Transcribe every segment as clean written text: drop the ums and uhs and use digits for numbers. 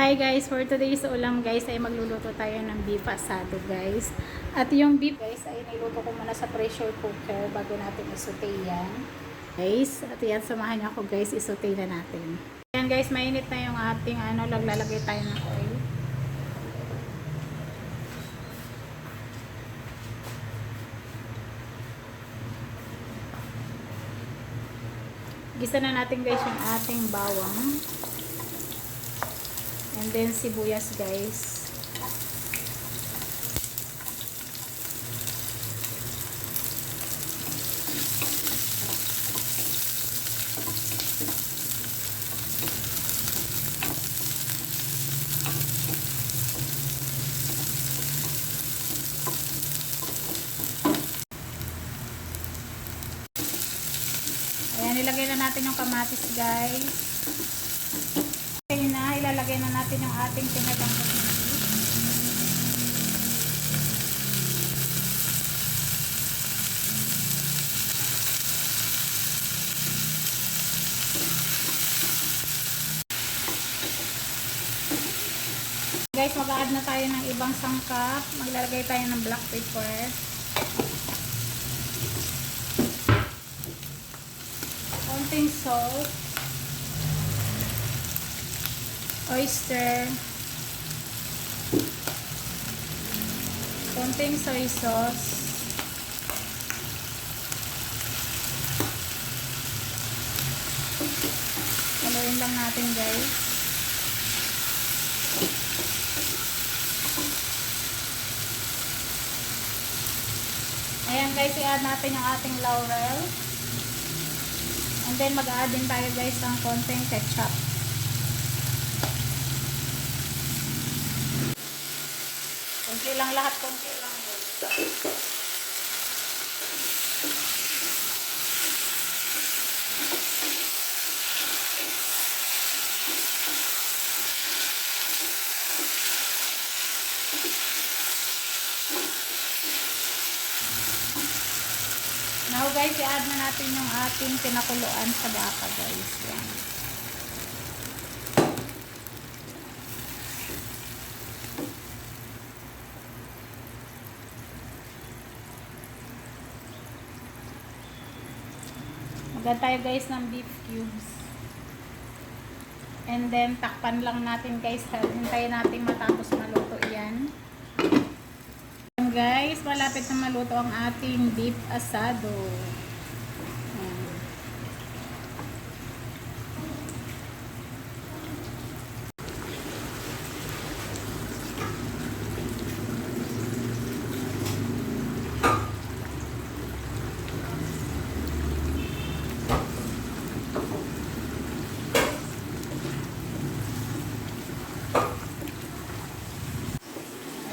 Hi guys, for today's ulam guys ay magluluto tayo ng beef asado guys. At yung beef guys ay niluto ko muna sa pressure cooker bago natin i-saute yan. Guys, at yan samahan niyo ako guys, i-saute na natin. Ayan guys, mainit na yung ating lalagay tayo ng oil. Gisa na natin guys yung ating bawang. And then sibuyas guys. Ayan, ilagay na natin yung kamatis guys. Okay na, ilalagay na natin yung ating tinagang beef. Guys, mag-add na tayo ng ibang sangkap. Maglalagay tayo ng black pepper. Konting salt. Oyster. Konting soy sauce. Haluin lang natin guys. Ayan guys, i-add natin yung ating laurel. And then mag-add din tayo guys ng konting ketchup. Konti lang lahat, konti lang guys. Now guys, i-add na natin yung ating pinakuluan sa baka guys. Yan. Mag-add tayo guys ng beef cubes. And then takpan lang natin guys. Hintayin natin matapos maluto yan. Guys, malapit na maluto ang ating beef asado.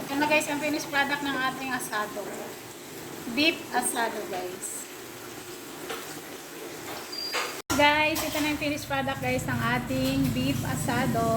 Ito na guys, yung finished product ng ating asado. Beef asado guys. Guys, ito na yung finished product guys ng ating beef asado.